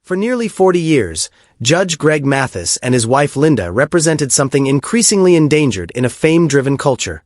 For nearly 40 years, Judge Greg Matthysse and his wife Linda represented something increasingly endangered in a fame-driven culture: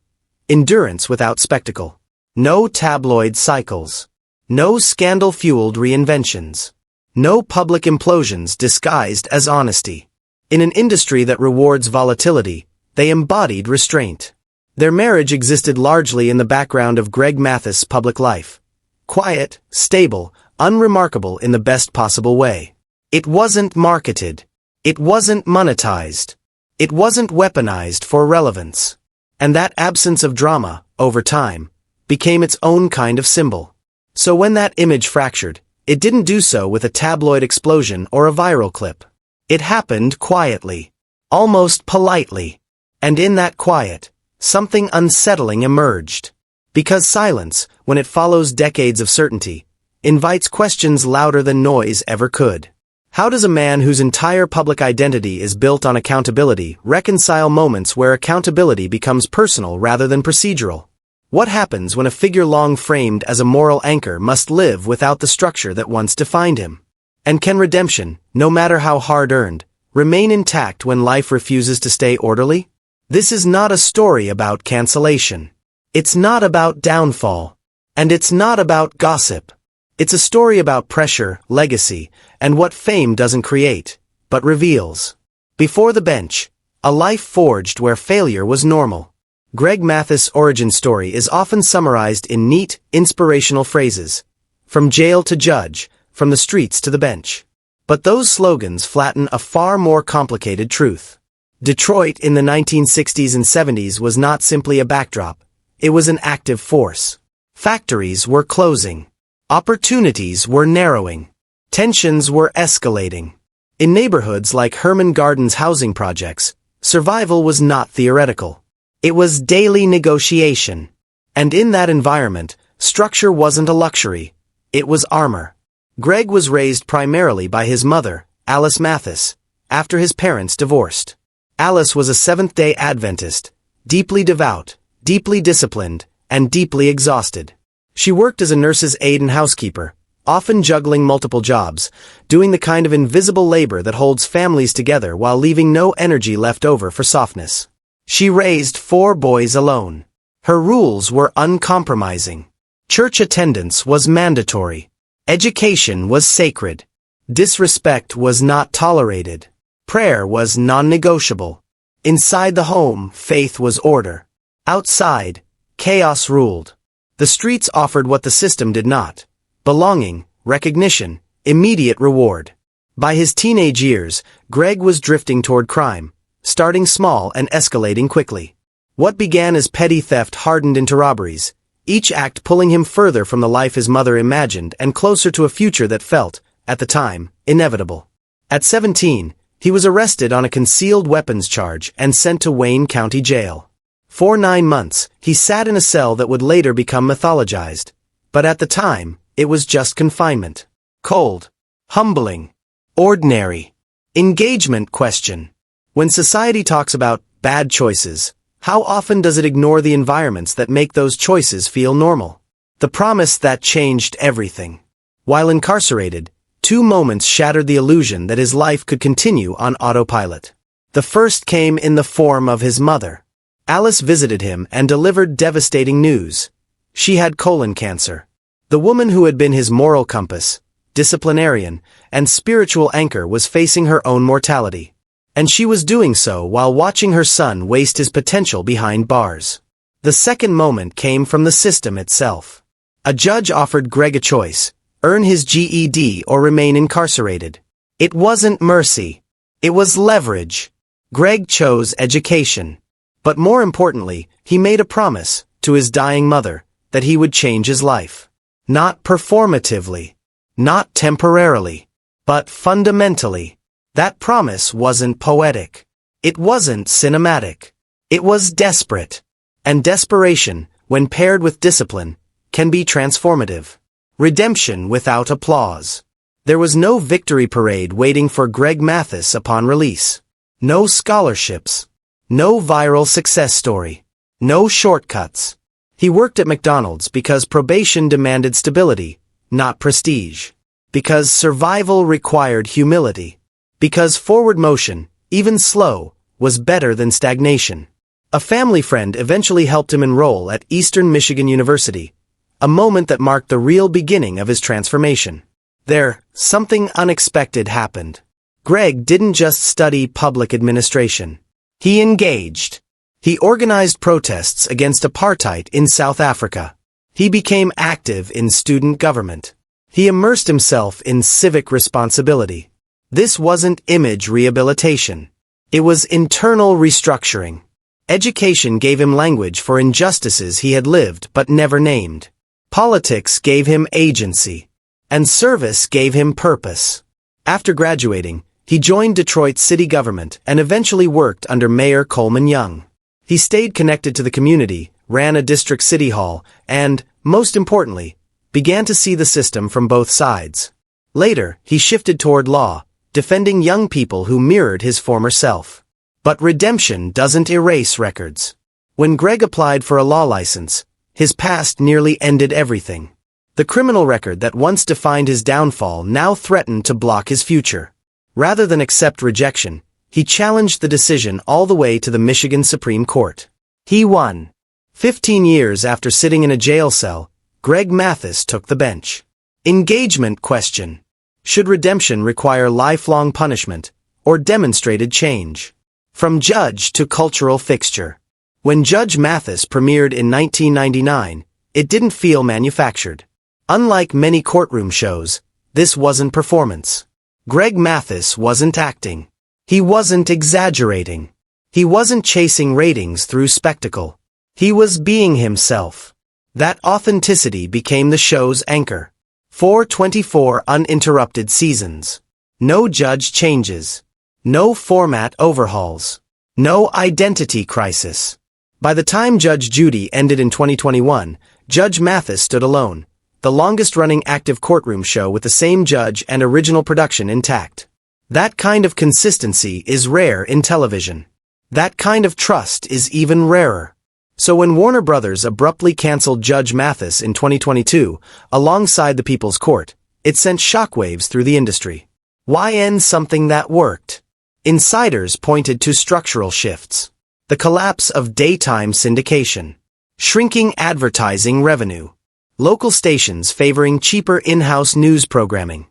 endurance without spectacle. No tabloid cycles. No scandal-fueled reinventions. No public implosions disguised as honesty. In an industry that rewards volatility, they embodied restraint. Their marriage existed largely in the background of Greg Matthysse' public life. Quiet, stable, unremarkable in the best possible way. It wasn't marketed. It wasn't monetized. It wasn't weaponized for relevance. And that absence of drama, over time, became its own kind of symbol. So when that image fractured, it didn't do so with a tabloid explosion or a viral clip. It happened quietly, almost politely. And in that quiet, something unsettling emerged. Because silence, when it follows decades of certainty, invites questions louder than noise ever could. How does a man whose entire public identity is built on accountability reconcile moments where accountability becomes personal rather than procedural? What happens when a figure long framed as a moral anchor must live without the structure that once defined him? And can redemption, no matter how hard-earned, remain intact when life refuses to stay orderly? This is not a story about cancellation. It's not about downfall. And it's not about gossip. It's a story about pressure, legacy, and what fame doesn't create, but reveals. Before the bench, a life forged where failure was normal. Greg Matthysse' origin story is often summarized in neat, inspirational phrases. From jail to judge, from the streets to the bench. But those slogans flatten a far more complicated truth. Detroit in the 1960s and 70s was not simply a backdrop. It was an active force. Factories were closing. Opportunities were narrowing. Tensions were escalating. In neighborhoods like Herman Gardens housing projects, survival was not theoretical. It was daily negotiation. And in that environment, structure wasn't a luxury. It was armor. Greg was raised primarily by his mother, Alice Mathis, after his parents divorced. Alice was a Seventh-day Adventist, deeply devout, deeply disciplined, and deeply exhausted. She worked as a nurse's aide and housekeeper, often juggling multiple jobs, doing the kind of invisible labor that holds families together while leaving no energy left over for softness. She raised 4 boys alone. Her rules were uncompromising. Church attendance was mandatory. Education was sacred. Disrespect was not tolerated. Prayer was non-negotiable. Inside the home, faith was order. Outside, chaos ruled. The streets offered what the system did not: belonging, recognition, immediate reward. By his teenage years, Greg was drifting toward crime, starting small and escalating quickly. What began as petty theft hardened into robberies, each act pulling him further from the life his mother imagined and closer to a future that felt, at the time, inevitable. At 17, he was arrested on a concealed weapons charge and sent to Wayne County Jail. For 9 months, he sat in a cell that would later become mythologized. But at the time, it was just confinement. Cold. Humbling. Ordinary. Engagement question. When society talks about bad choices, how often does it ignore the environments that make those choices feel normal? The promise that changed everything. While incarcerated, 2 moments shattered the illusion that his life could continue on autopilot. The first came in the form of his mother. Alice visited him and delivered devastating news. She had colon cancer. The woman who had been his moral compass, disciplinarian, and spiritual anchor was facing her own mortality. And she was doing so while watching her son waste his potential behind bars. The second moment came from the system itself. A judge offered Greg a choice: earn his GED or remain incarcerated. It wasn't mercy. It was leverage. Greg chose education. But more importantly, he made a promise to his dying mother that he would change his life. Not performatively. Not temporarily. But fundamentally. That promise wasn't poetic. It wasn't cinematic. It was desperate. And desperation, when paired with discipline, can be transformative. Redemption without applause. There was no victory parade waiting for Greg Matthysse upon release. No scholarships. No viral success story. No shortcuts. He worked at McDonald's because probation demanded stability, not prestige. Because survival required humility. Because forward motion, even slow, was better than stagnation. A family friend eventually helped him enroll at Eastern Michigan University, a moment that marked the real beginning of his transformation. There, something unexpected happened. Greg didn't just study public administration. He engaged. He organized protests against apartheid in South Africa. He became active in student government. He immersed himself in civic responsibility. This wasn't image rehabilitation. It was internal restructuring. Education gave him language for injustices he had lived but never named. Politics gave him agency. And service gave him purpose. After graduating, he joined Detroit's city government and eventually worked under Mayor Coleman Young. He stayed connected to the community, ran a district city hall, and, most importantly, began to see the system from both sides. Later, he shifted toward law, defending young people who mirrored his former self. But redemption doesn't erase records. When Greg applied for a law license, his past nearly ended everything. The criminal record that once defined his downfall now threatened to block his future. Rather than accept rejection, he challenged the decision all the way to the Michigan Supreme Court. He won. 15 years after sitting in a jail cell, Greg Matthysse took the bench. Engagement question. Should redemption require lifelong punishment, or demonstrated change? From judge to cultural fixture. When Judge Mathis premiered in 1999, it didn't feel manufactured. Unlike many courtroom shows, this wasn't performance. Greg Matthysse wasn't acting. He wasn't exaggerating. He wasn't chasing ratings through spectacle. He was being himself. That authenticity became the show's anchor. 424 uninterrupted seasons. No judge changes. No format overhauls. No identity crisis. By the time Judge Judy ended in 2021, Judge Mathis stood alone, the longest-running active courtroom show with the same judge and original production intact. That kind of consistency is rare in television. That kind of trust is even rarer. So when Warner Brothers abruptly canceled Judge Mathis in 2022, alongside the People's Court, it sent shockwaves through the industry. Why end something that worked? Insiders pointed to structural shifts. The collapse of daytime syndication. Shrinking advertising revenue. Local stations favoring cheaper in-house news programming.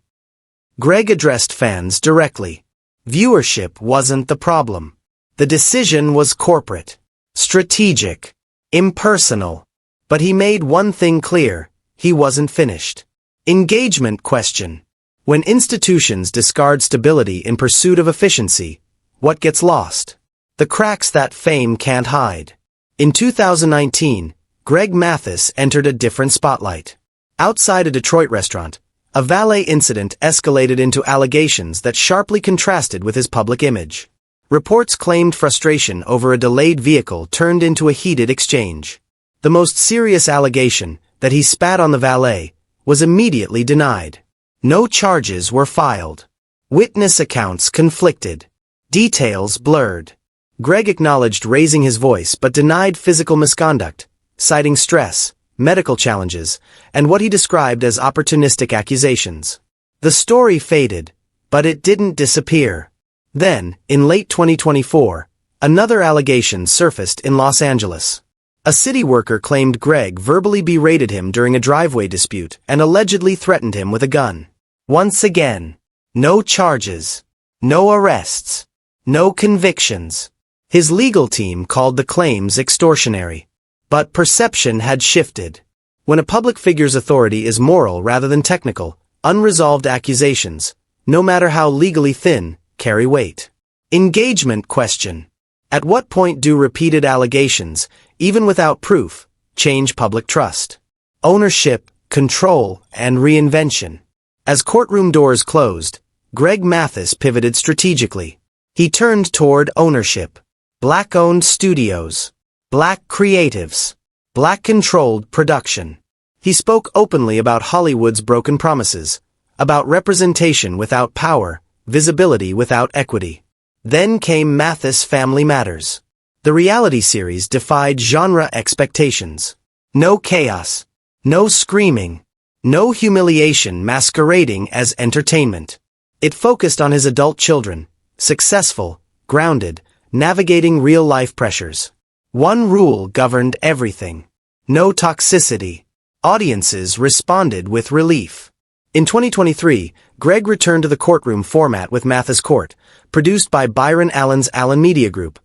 Greg addressed fans directly. Viewership wasn't the problem. The decision was corporate, strategic, impersonal. But he made one thing clear: he wasn't finished. Engagement question. When institutions discard stability in pursuit of efficiency, what gets lost? The cracks that fame can't hide. In 2019, Greg Matthysse entered a different spotlight. Outside a Detroit restaurant, a valet incident escalated into allegations that sharply contrasted with his public image. Reports claimed frustration over a delayed vehicle turned into a heated exchange. The most serious allegation, that he spat on the valet, was immediately denied. No charges were filed. Witness accounts conflicted. Details blurred. Greg acknowledged raising his voice but denied physical misconduct, citing stress, medical challenges, and what he described as opportunistic accusations. The story faded, but it didn't disappear. Then, in late 2024, another allegation surfaced in Los Angeles. A city worker claimed Greg verbally berated him during a driveway dispute and allegedly threatened him with a gun. Once again, no charges, no arrests, no convictions. His legal team called the claims extortionary. But perception had shifted. When a public figure's authority is moral rather than technical, unresolved accusations, no matter how legally thin, carry weight. Engagement question. At what point do repeated allegations, even without proof, change public trust? Ownership, control, and reinvention. As courtroom doors closed, Greg Matthysse pivoted strategically. He turned toward ownership. Black-owned studios. Black creatives. Black-controlled production. He spoke openly about Hollywood's broken promises, about representation without power, visibility without equity. Then came Mathis Family Matters. The reality series defied genre expectations. No chaos. No screaming. No humiliation masquerading as entertainment. It focused on his adult children, successful, grounded, navigating real-life pressures. One rule governed everything. No toxicity. Audiences responded with relief. In 2023, Greg returned to the courtroom format with Mathis Court, produced by Byron Allen's Allen Media Group,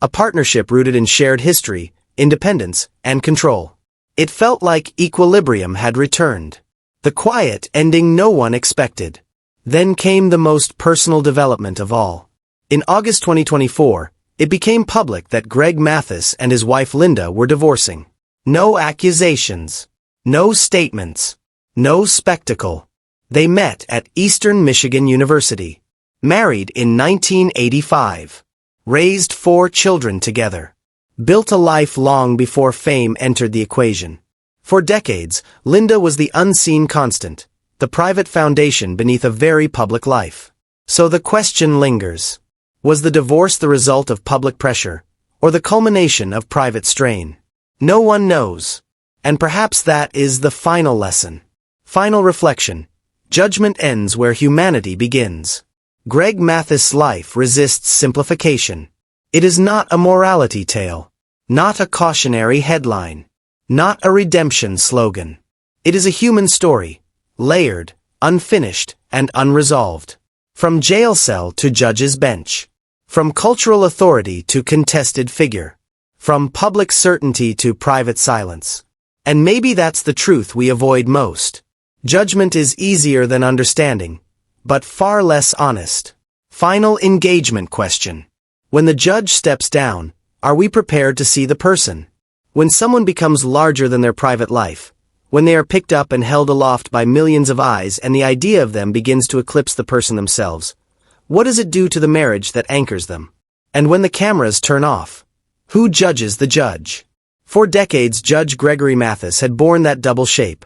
a partnership rooted in shared history, independence, and control. It felt like equilibrium had returned. The quiet ending no one expected. Then came the most personal development of all. In August 2024, it became public that Greg Matthysse and his wife Linda were divorcing. No accusations. No statements. No spectacle. They met at Eastern Michigan University. Married in 1985. Raised 4 children together. Built a life long before fame entered the equation. For decades, Linda was the unseen constant, the private foundation beneath a very public life. So the question lingers. Was the divorce the result of public pressure, or the culmination of private strain? No one knows. And perhaps that is the final lesson. Final reflection. Judgment ends where humanity begins. Greg Matthysse' life resists simplification. It is not a morality tale. Not a cautionary headline. Not a redemption slogan. It is a human story, layered, unfinished, and unresolved. From jail cell to judge's bench. From cultural authority to contested figure. From public certainty to private silence. And maybe that's the truth we avoid most. Judgment is easier than understanding, but far less honest. Final engagement question. When the judge steps down, are we prepared to see the person? When someone becomes larger than their private life, when they are picked up and held aloft by millions of eyes and the idea of them begins to eclipse the person themselves, what does it do to the marriage that anchors them? And when the cameras turn off, who judges the judge? For decades, Judge Gregory Matthysse had borne that double shape.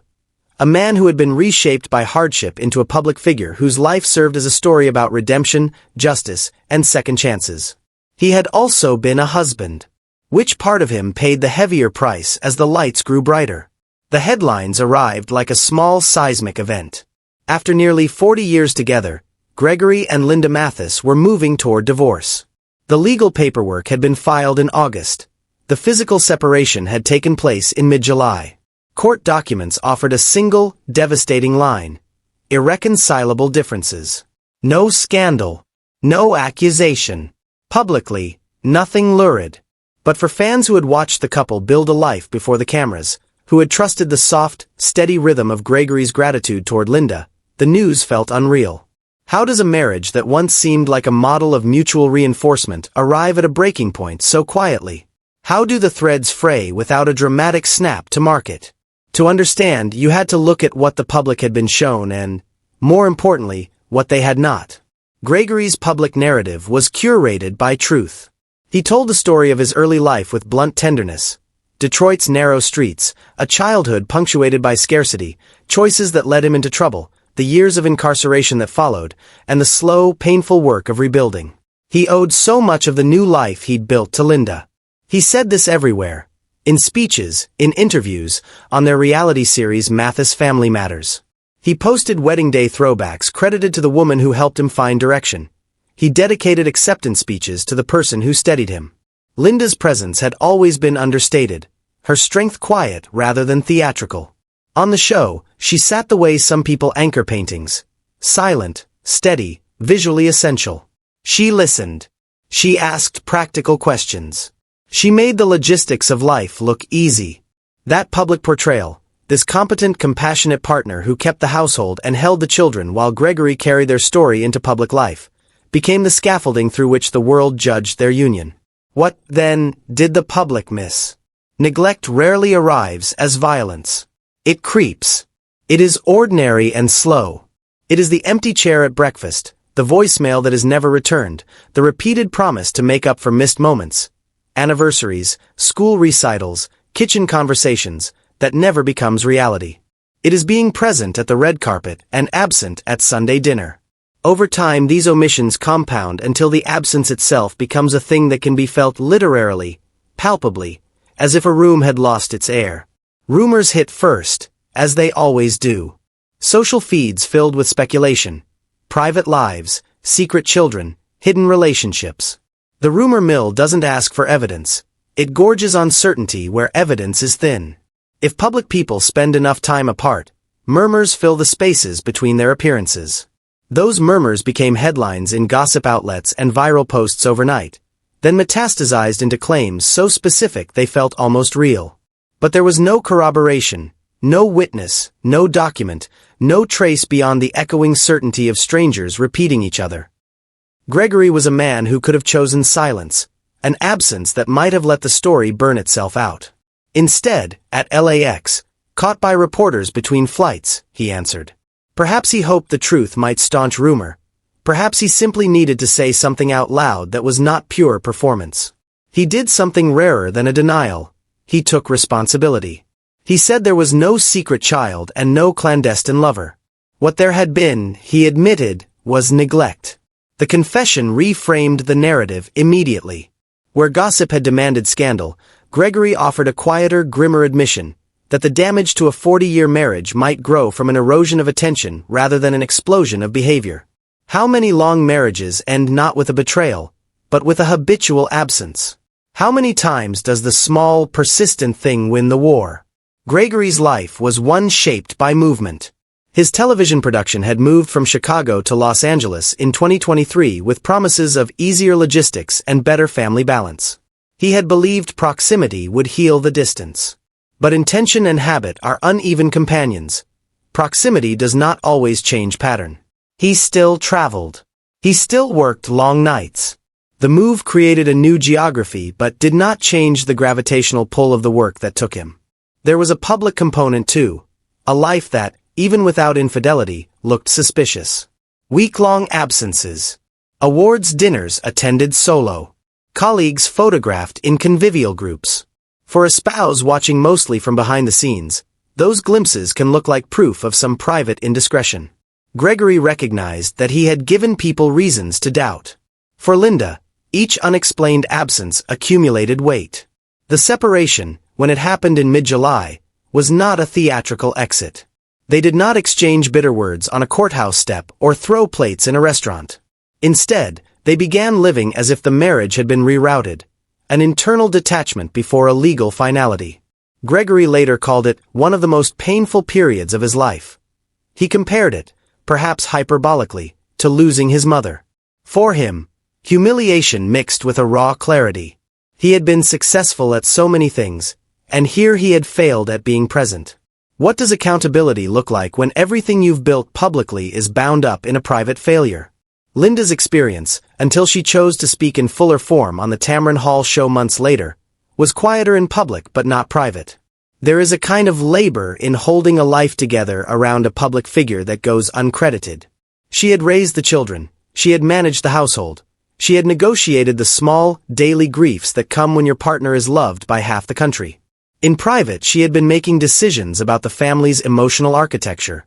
A man who had been reshaped by hardship into a public figure whose life served as a story about redemption, justice, and second chances. He had also been a husband. Which part of him paid the heavier price as the lights grew brighter? The headlines arrived like a small seismic event. After nearly 40 years together, Gregory and Linda Mathis were moving toward divorce. The legal paperwork had been filed in August. The physical separation had taken place in mid-July. Court documents offered a single, devastating line. Irreconcilable differences. No scandal. No accusation. Publicly, nothing lurid. But for fans who had watched the couple build a life before the cameras, who had trusted the soft, steady rhythm of Gregory's gratitude toward Linda, the news felt unreal. How does a marriage that once seemed like a model of mutual reinforcement arrive at a breaking point so quietly? How do the threads fray without a dramatic snap to mark it? To understand, you had to look at what the public had been shown and, more importantly, what they had not. Gregory's public narrative was curated by truth. He told the story of his early life with blunt tenderness. Detroit's narrow streets, a childhood punctuated by scarcity, choices that led him into trouble, the years of incarceration that followed, and the slow, painful work of rebuilding. He owed so much of the new life he'd built to Linda. He said this everywhere. In speeches, in interviews, on their reality series Mathis Family Matters. He posted wedding day throwbacks credited to the woman who helped him find direction. He dedicated acceptance speeches to the person who steadied him. Linda's presence had always been understated, her strength quiet rather than theatrical. On the show, she sat the way some people anchor paintings. Silent, steady, visually essential. She listened. She asked practical questions. She made the logistics of life look easy. That public portrayal, this competent, compassionate partner who kept the household and held the children while Gregory carried their story into public life, became the scaffolding through which the world judged their union. What, then, did the public miss? Neglect rarely arrives as violence. It creeps. It is ordinary and slow. It is the empty chair at breakfast, the voicemail that is never returned, the repeated promise to make up for missed moments, anniversaries, school recitals, kitchen conversations, that never becomes reality. It is being present at the red carpet and absent at Sunday dinner. Over time, these omissions compound until the absence itself becomes a thing that can be felt literally, palpably, as if a room had lost its air. Rumors hit first, as they always do. Social feeds filled with speculation, private lives, secret children, hidden relationships. The rumor mill doesn't ask for evidence. It gorges on certainty where evidence is thin. If public people spend enough time apart, murmurs fill the spaces between their appearances. Those murmurs became headlines in gossip outlets and viral posts overnight, then metastasized into claims so specific they felt almost real. But there was no corroboration, no witness, no document, no trace beyond the echoing certainty of strangers repeating each other. Gregory was a man who could have chosen silence, an absence that might have let the story burn itself out. Instead, at LAX, caught by reporters between flights, he answered. Perhaps he hoped the truth might staunch rumor. Perhaps he simply needed to say something out loud that was not pure performance. He did something rarer than a denial. He took responsibility. He said there was no secret child and no clandestine lover. What there had been, he admitted, was neglect. The confession reframed the narrative immediately. Where gossip had demanded scandal, Gregory offered a quieter, grimmer admission that the damage to a 40-year marriage might grow from an erosion of attention rather than an explosion of behavior. How many long marriages end not with a betrayal, but with a habitual absence? How many times does the small, persistent thing win the war? Gregory's life was one shaped by movement. His television production had moved from Chicago to Los Angeles in 2023 with promises of easier logistics and better family balance. He had believed proximity would heal the distance. But intention and habit are uneven companions. Proximity does not always change pattern. He still traveled. He still worked long nights. The move created a new geography but did not change the gravitational pull of the work that took him. There was a public component too, a life that, even without infidelity, looked suspicious. Week-long absences. Awards dinners attended solo. Colleagues photographed in convivial groups. For a spouse watching mostly from behind the scenes, those glimpses can look like proof of some private indiscretion. Gregory recognized that he had given people reasons to doubt. For Linda, each unexplained absence accumulated weight. The separation, when it happened in mid-July, was not a theatrical exit. They did not exchange bitter words on a courthouse step or throw plates in a restaurant. Instead, they began living as if the marriage had been rerouted, an internal detachment before a legal finality. Gregory later called it one of the most painful periods of his life. He compared it, perhaps hyperbolically, to losing his mother. For him, humiliation mixed with a raw clarity. He had been successful at so many things, and here he had failed at being present. What does accountability look like when everything you've built publicly is bound up in a private failure? Linda's experience, until she chose to speak in fuller form on the Tamron Hall show months later, was quieter in public but not private. There is a kind of labor in holding a life together around a public figure that goes uncredited. She had raised the children, she had managed the household, she had negotiated the small, daily griefs that come when your partner is loved by half the country. In private, she had been making decisions about the family's emotional architecture.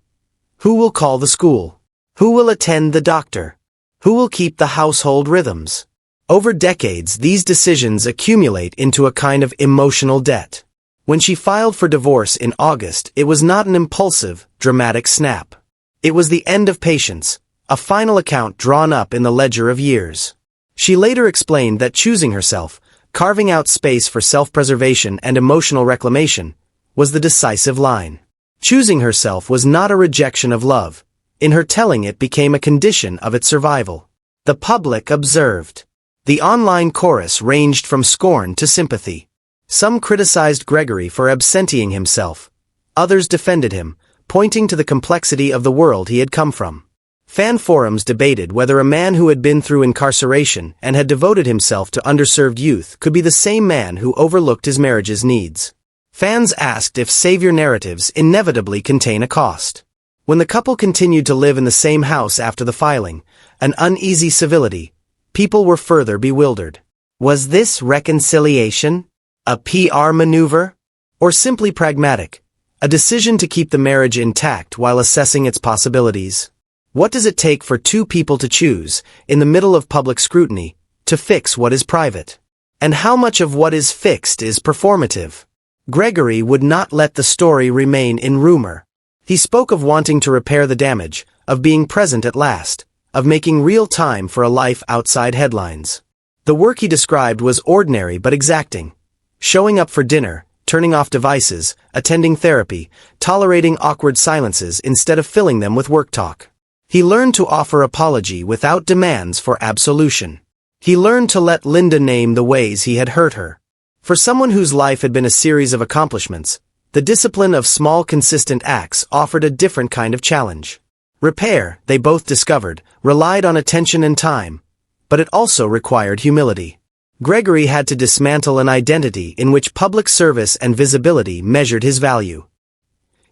Who will call the school? Who will attend the doctor? Who will keep the household rhythms? Over decades, these decisions accumulate into a kind of emotional debt. When she filed for divorce in August, it was not an impulsive, dramatic snap. It was the end of patience, a final account drawn up in the ledger of years. She later explained that choosing herself, carving out space for self-preservation and emotional reclamation, was the decisive line. Choosing herself was not a rejection of love. In her telling, it became a condition of its survival. The public observed. The online chorus ranged from scorn to sympathy. Some criticized Gregory for absenteeing himself. Others defended him, pointing to the complexity of the world he had come from. Fan forums debated whether a man who had been through incarceration and had devoted himself to underserved youth could be the same man who overlooked his marriage's needs. Fans asked if savior narratives inevitably contain a cost. When the couple continued to live in the same house after the filing, an uneasy civility, people were further bewildered. Was this reconciliation? A PR maneuver? Or simply pragmatic? A decision to keep the marriage intact while assessing its possibilities? What does it take for two people to choose, in the middle of public scrutiny, to fix what is private? And how much of what is fixed is performative? Gregory would not let the story remain in rumor. He spoke of wanting to repair the damage, of being present at last, of making real time for a life outside headlines. The work he described was ordinary but exacting. Showing up for dinner, turning off devices, attending therapy, tolerating awkward silences instead of filling them with work talk. He learned to offer apology without demands for absolution. He learned to let Linda name the ways he had hurt her. For someone whose life had been a series of accomplishments, the discipline of small consistent acts offered a different kind of challenge. Repair, they both discovered, relied on attention and time, but it also required humility. Gregory had to dismantle an identity in which public service and visibility measured his value.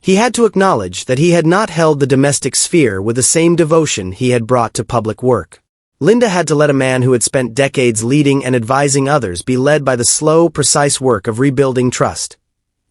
He had to acknowledge that he had not held the domestic sphere with the same devotion he had brought to public work. Linda had to let a man who had spent decades leading and advising others be led by the slow, precise work of rebuilding trust.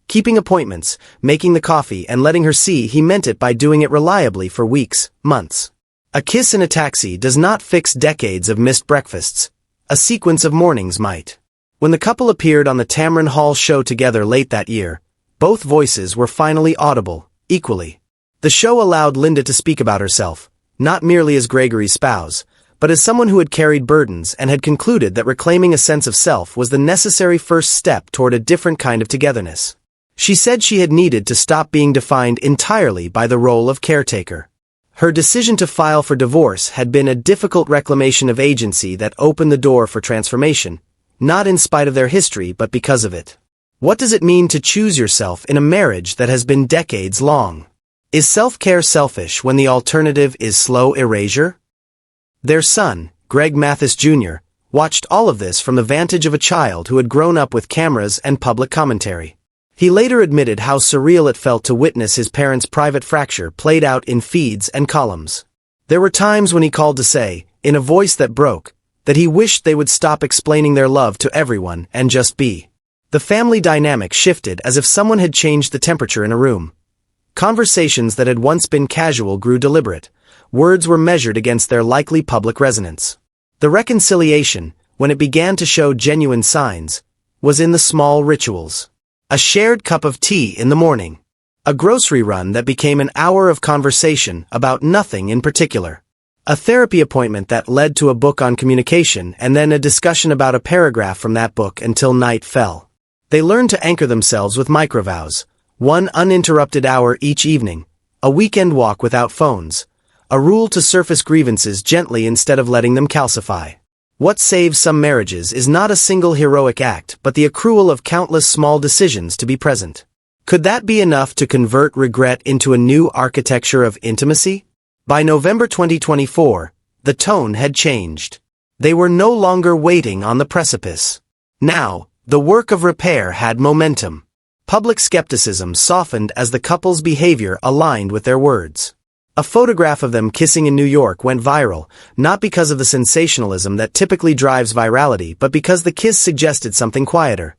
Keeping appointments, making the coffee, and letting her see he meant it by doing it reliably for weeks, months. A kiss in a taxi does not fix decades of missed breakfasts. A sequence of mornings might. When the couple appeared on the Tamron Hall show together late that year, both voices were finally audible, equally. The show allowed Linda to speak about herself, not merely as Gregory's spouse, but as someone who had carried burdens and had concluded that reclaiming a sense of self was the necessary first step toward a different kind of togetherness. She said she had needed to stop being defined entirely by the role of caretaker. Her decision to file for divorce had been a difficult reclamation of agency that opened the door for transformation, not in spite of their history but because of it. What does it mean to choose yourself in a marriage that has been decades long? Is self-care selfish when the alternative is slow erasure? Their son, Greg Matthysse Jr., watched all of this from the vantage of a child who had grown up with cameras and public commentary. He later admitted how surreal it felt to witness his parents' private fracture played out in feeds and columns. There were times when he called to say, in a voice that broke, that he wished they would stop explaining their love to everyone and just be. The family dynamic shifted as if someone had changed the temperature in a room. Conversations that had once been casual grew deliberate. Words were measured against their likely public resonance. The reconciliation, when it began to show genuine signs, was in the small rituals. A shared cup of tea in the morning. A grocery run that became an hour of conversation about nothing in particular. A therapy appointment that led to a book on communication and then a discussion about a paragraph from that book until night fell. They learned to anchor themselves with microvows. One uninterrupted hour each evening. A weekend walk without phones. A rule to surface grievances gently instead of letting them calcify. What saves some marriages is not a single heroic act but the accrual of countless small decisions to be present. Could that be enough to convert regret into a new architecture of intimacy? By November 2024, the tone had changed. They were no longer waiting on the precipice. Now, the work of repair had momentum. Public skepticism softened as the couple's behavior aligned with their words. A photograph of them kissing in New York went viral, not because of the sensationalism that typically drives virality but because the kiss suggested something quieter.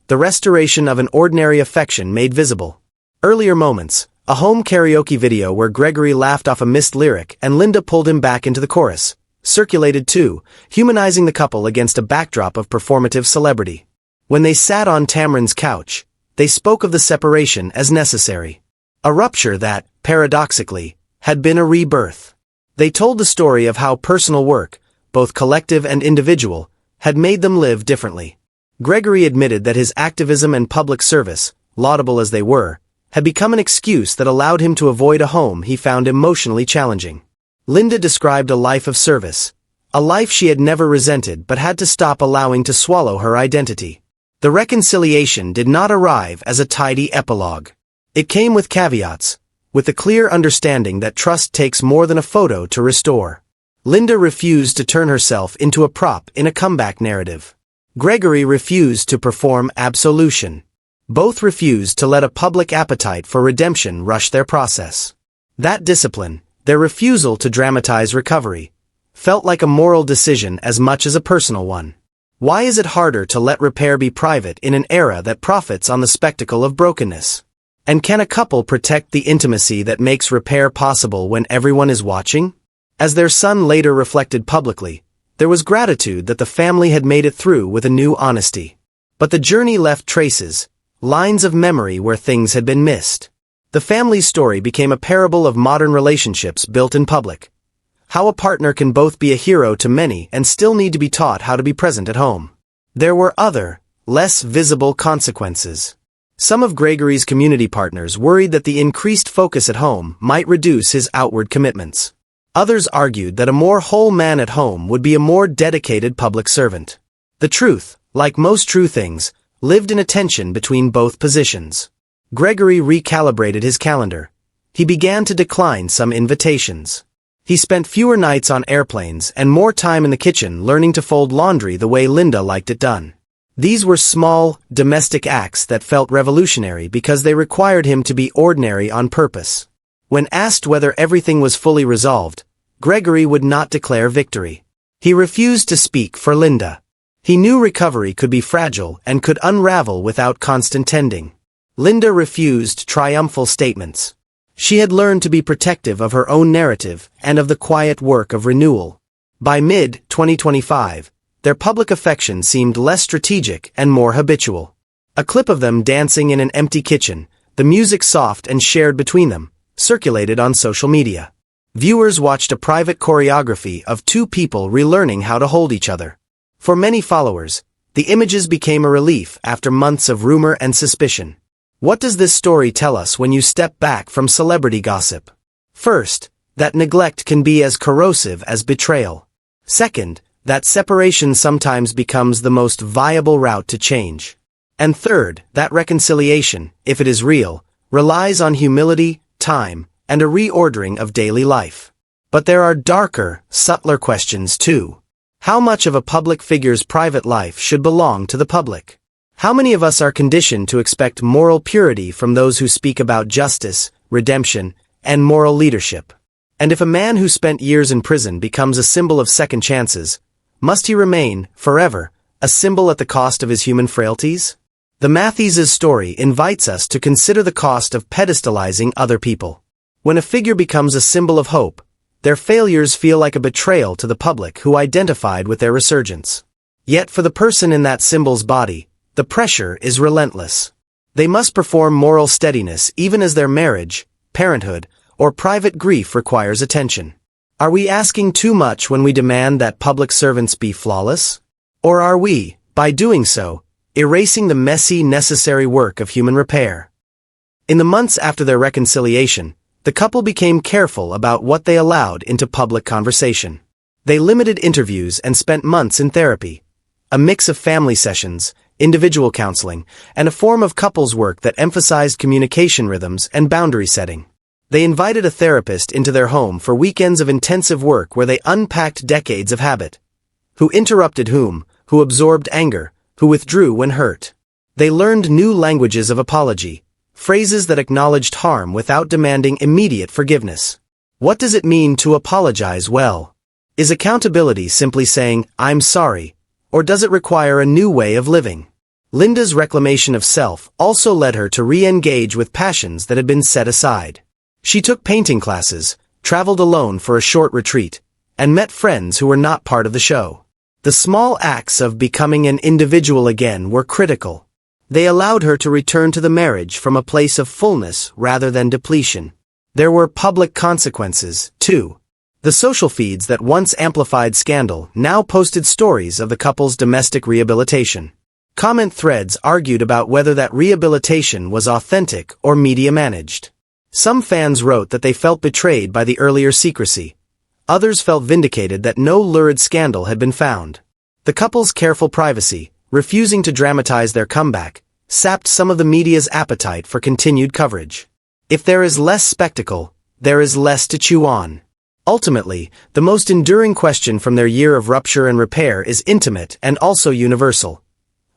The restoration of an ordinary affection made visible. Earlier moments, a home karaoke video where Gregory laughed off a missed lyric and Linda pulled him back into the chorus, circulated too, humanizing the couple against a backdrop of performative celebrity. When they sat on Tamron's couch, they spoke of the separation as necessary. A rupture that, paradoxically, had been a rebirth. They told the story of how personal work, both collective and individual, had made them live differently. Gregory admitted that his activism and public service, laudable as they were, had become an excuse that allowed him to avoid a home he found emotionally challenging. Linda described a life of service, a life she had never resented but had to stop allowing to swallow her identity. The reconciliation did not arrive as a tidy epilogue. It came with caveats, with the clear understanding that trust takes more than a photo to restore. Linda refused to turn herself into a prop in a comeback narrative. Gregory refused to perform absolution. Both refused to let a public appetite for redemption rush their process. That discipline, their refusal to dramatize recovery, felt like a moral decision as much as a personal one. Why is it harder to let repair be private in an era that profits on the spectacle of brokenness? And can a couple protect the intimacy that makes repair possible when everyone is watching? As their son later reflected publicly, there was gratitude that the family had made it through with a new honesty. But the journey left traces, lines of memory where things had been missed. The family's story became a parable of modern relationships built in public. How a partner can both be a hero to many and still need to be taught how to be present at home. There were other, less visible consequences. Some of Gregory's community partners worried that the increased focus at home might reduce his outward commitments. Others argued that a more whole man at home would be a more dedicated public servant. The truth, like most true things, lived in a tension between both positions. Gregory recalibrated his calendar. He began to decline some invitations. He spent fewer nights on airplanes and more time in the kitchen learning to fold laundry the way Linda liked it done. These were small, domestic acts that felt revolutionary because they required him to be ordinary on purpose. When asked whether everything was fully resolved, Gregory would not declare victory. He refused to speak for Linda. He knew recovery could be fragile and could unravel without constant tending. Linda refused triumphal statements. She had learned to be protective of her own narrative and of the quiet work of renewal. By mid-2025, their public affection seemed less strategic and more habitual. A clip of them dancing in an empty kitchen, the music soft and shared between them, circulated on social media. Viewers watched a private choreography of two people relearning how to hold each other. For many followers, the images became a relief after months of rumor and suspicion. What does this story tell us when you step back from celebrity gossip? First, that neglect can be as corrosive as betrayal. Second, that separation sometimes becomes the most viable route to change. And third, that reconciliation, if it is real, relies on humility, time, and a reordering of daily life. But there are darker, subtler questions too. How much of a public figure's private life should belong to the public? How many of us are conditioned to expect moral purity from those who speak about justice, redemption, and moral leadership? And if a man who spent years in prison becomes a symbol of second chances, must he remain, forever, a symbol at the cost of his human frailties? The Mathisse's story invites us to consider the cost of pedestalizing other people. When a figure becomes a symbol of hope, their failures feel like a betrayal to the public who identified with their resurgence. Yet for the person in that symbol's body, the pressure is relentless. They must perform moral steadiness even as their marriage, parenthood, or private grief requires attention. Are we asking too much when we demand that public servants be flawless? Or are we, by doing so, erasing the messy, necessary work of human repair? In the months after their reconciliation, the couple became careful about what they allowed into public conversation. They limited interviews and spent months in therapy, a mix of family sessions, individual counseling, and a form of couples work that emphasized communication rhythms and boundary setting. They invited a therapist into their home for weekends of intensive work where they unpacked decades of habit. Who interrupted whom, who absorbed anger, who withdrew when hurt. They learned new languages of apology, phrases that acknowledged harm without demanding immediate forgiveness. What does it mean to apologize well? Is accountability simply saying, "I'm sorry," or does it require a new way of living? Linda's reclamation of self also led her to re-engage with passions that had been set aside. She took painting classes, traveled alone for a short retreat, and met friends who were not part of the show. The small acts of becoming an individual again were critical. They allowed her to return to the marriage from a place of fullness rather than depletion. There were public consequences, too. The social feeds that once amplified scandal now posted stories of the couple's domestic rehabilitation. Comment threads argued about whether that rehabilitation was authentic or media-managed. Some fans wrote that they felt betrayed by the earlier secrecy. Others felt vindicated that no lurid scandal had been found. The couple's careful privacy, refusing to dramatize their comeback, sapped some of the media's appetite for continued coverage. If there is less spectacle, there is less to chew on. Ultimately, the most enduring question from their year of rupture and repair is intimate and also universal.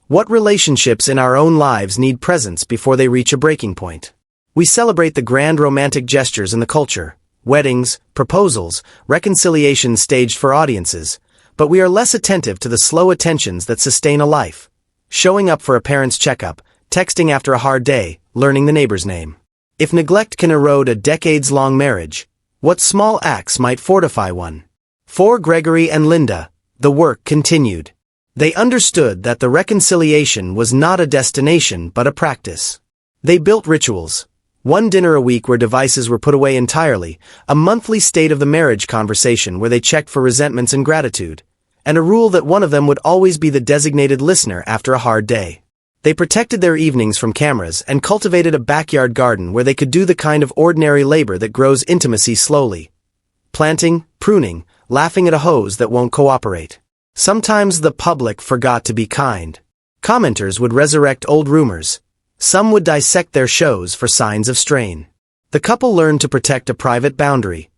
What relationships in our own lives need presence before they reach a breaking point? We celebrate the grand romantic gestures in the culture, weddings, proposals, reconciliations staged for audiences, but we are less attentive to the slow attentions that sustain a life. Showing up for a parent's checkup, texting after a hard day, learning the neighbor's name. If neglect can erode a decades-long marriage, what small acts might fortify one? For Gregory and Linda, the work continued. They understood that the reconciliation was not a destination but a practice. They built rituals. One dinner a week where devices were put away entirely, a monthly state of the marriage conversation where they checked for resentments and gratitude, and a rule that one of them would always be the designated listener after a hard day. They protected their evenings from cameras and cultivated a backyard garden where they could do the kind of ordinary labor that grows intimacy slowly. Planting, pruning, laughing at a hose that won't cooperate. Sometimes the public forgot to be kind. Commenters would resurrect old rumors. Some would dissect their shows for signs of strain. The couple learned to protect a private boundary.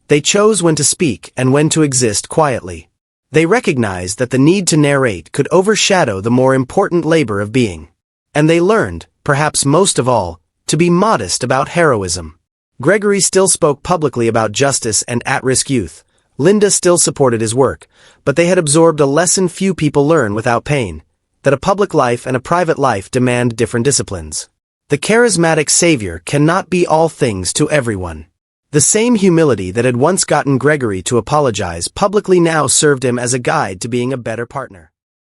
They chose when to speak and when to exist quietly. They recognized that the need to narrate could overshadow the more important labor of being. And they learned, perhaps most of all, to be modest about heroism. Gregory still spoke publicly about justice and at-risk youth. Linda still supported his work, but they had absorbed a lesson few people learn without pain, that a public life and a private life demand different disciplines. The charismatic savior cannot be all things to everyone. The same humility that had once gotten Gregory to apologize publicly now served him as a guide to being a better partner.